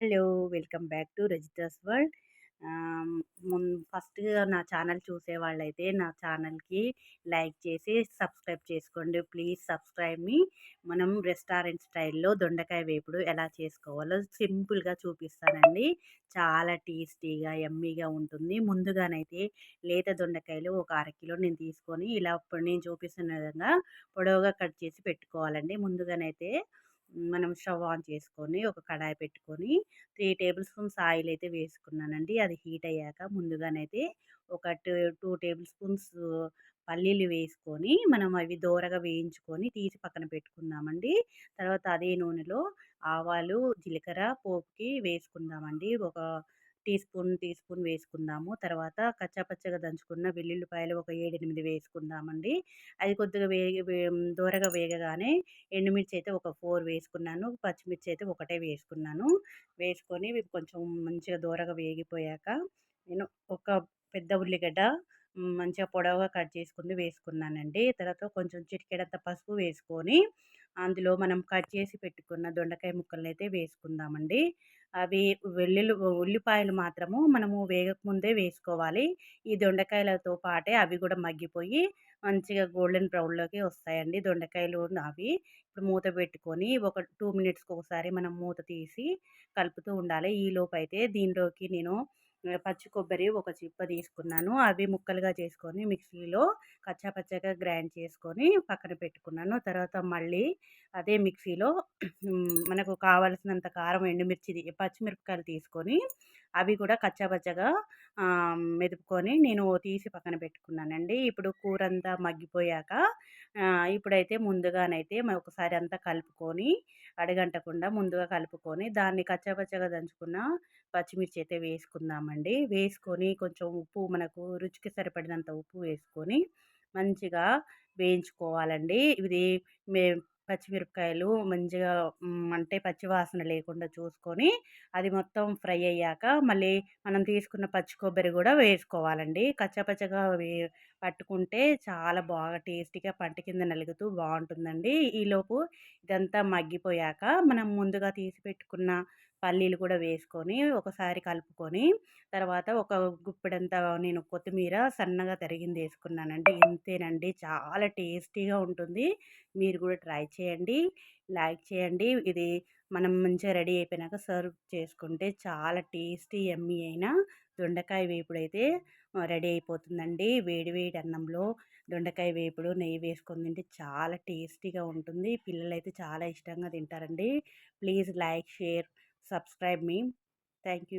Hello! Welcome back to Rajitha's world. ఆహ్, ఫస్ట్‌గా నా ఛానల్ చూసేవాళ్ళైతే నా ఛానల్‌కి లైక్ చేసి సబ్స్క్రైబ్ చేసుకోండి. ప్లీజ్ సబ్స్క్రైబ్ మీ. మనం రెస్టారెంట్ స్టైల్‌లో దొండకాయ వేపుడు ఎలా చేసుకోవాలో సింపుల్‌గా చూపిస్తానండి. చాలా టేస్టీగా, యమ్మీగా ఉంటుంది. ముందుగానైతే లేత దొండకాయలు ఒక అర కిలో నేను తీసుకొని ఇలా ఇప్పుడు నేను చూపిస్తున్న విధంగా పొడవుగా కట్ చేసి పెట్టుకోవాలండి. ముందుగానైతే మనం స్టవ్ ఆన్ చేసుకొని ఒక కడాయి పెట్టుకొని 3 టేబుల్ స్పూన్స్ ఆయిల్ అయితే వేసుకున్నానండి. అది హీట్ అయ్యాక ముందుగానైతే ఒక 2 టేబుల్ స్పూన్స్ పల్లీలు వేసుకొని మనం అవి దోరగా వేయించుకొని తీసి పక్కన పెట్టుకుందామండి. తర్వాత అదే నూనెలో ఆవాలు, జీలకర్ర పోపుకి వేసుకుందామండి. ఒక టీ స్పూన్ వేసుకుందాము. తర్వాత కచ్చాపచ్చాగా దంచుకున్న వెల్లుల్లిపాయలు ఒక 7, 8 వేసుకుందామండి. అది కొద్దిగా దోరగా వేగగానే ఎండుమిర్చి అయితే ఒక 4 వేసుకున్నాను. పచ్చిమిర్చి అయితే ఒకటే వేసుకున్నాను. వేసుకొని ఇవి కొంచెం మంచిగా దోరగా వేగిపోయాక నేను ఒక పెద్ద ఉల్లిగడ్డ మంచిగా పొడవుగా కట్ చేసుకుంది వేసుకున్నానండి. తర్వాత కొంచెం చిటికెడంత పసుపు వేసుకొని అందులో మనం కట్ చేసి పెట్టుకున్న దొండకాయ ముక్కలనైతే వేసుకుందామండి. అవి ఉల్లిపాయలు మాత్రము మనము వేగకముందే వేసుకోవాలి. ఈ దొండకాయలతో పాటే అవి గూడా మగ్గిపోయి మంచిగా గోల్డెన్ బ్రౌన్‌లోకి వస్తాయండి దొండకాయలు అవి. ఇప్పుడు మూత పెట్టుకొని ఒక 2 మినిట్స్‌కి ఒకసారి మనం మూత తీసి కలుపుతూ ఉండాలి. ఈలోపైతే దీనిలోకి నేను పచ్చి కొబ్బరి ఒక చిప్ప తీసుకున్నాను. అవి ముక్కలుగా చేసుకొని మిక్సీలో కచ్చా పచ్చాగా గ్రైండ్ చేసుకొని పక్కన పెట్టుకున్నాను. తర్వాత మళ్ళీ అదే మిక్సీలో మనకు కావాల్సినంత కారం, పచ్చిమిరపకాయలు తీసుకొని అవి కూడా కచ్చా పచ్చాగా మెదుపుకొని నేను తీసి పక్కన పెట్టుకున్నానండి. ఇప్పుడు కూరంతా మగ్గిపోయాక ఇప్పుడైతే ముందుగానైతే ఒకసారి అంతా కలుపుకొని అడుగంటకుండా ముందుగా కలుపుకొని దాన్ని కచ్చాపచ్చాగా దంచుకున్న పచ్చిమిర్చి అయితే వేసుకుందామండి. వేసుకొని కొంచెం ఉప్పు మనకు రుచికి సరిపడినంత ఉప్పు వేసుకొని మంచిగా వేయించుకోవాలండి. ఇది మే పచ్చిమిరపకాయలు మంచిగా అంటే పచ్చి వాసన లేకుండా చూసుకొని అది మొత్తం ఫ్రై అయ్యాక మళ్ళీ మనం తీసుకున్న పచ్చి కొబ్బరి గూడా వేసుకోవాలండి. కచ్చాపచ్చాగా పట్టుకుంటే చాలా బాగా టేస్టీగా పంట కింద నలుగుతూ బావుంటుందండి. ఈలోపు ఇదంతా మగ్గిపోయాక మనం ముందుగా తీసి పెట్టుకున్న పల్లీలు కూడా వేసుకొని ఒకసారి కలుపుకొని తర్వాత ఒక గుప్పెడంత నేను కొత్తిమీర సన్నగా తరిగిందేసుకున్నానండి. ఇంతేనండి చాలా టేస్టీగా ఉంటుంది. మీరు కూడా ట్రై చేయండి. లైక్ చేయండి. ఇది మనం మంచిగా రెడీ అయిపోయినాక సర్వ్ చేసుకుంటే చాలా టేస్టీ యమ్మీ అయిన దొండకాయ వేపుడైతే రెడీ అయిపోతుందండి. వేడి వేడి అన్నంలో దొండకాయ వేపుడు నెయ్యి వేసుకొని తింటే చాలా టేస్టీగా ఉంటుంది. పిల్లలైతే చాలా ఇష్టంగా తింటారండి. Please like, share, subscribe me. Thank you.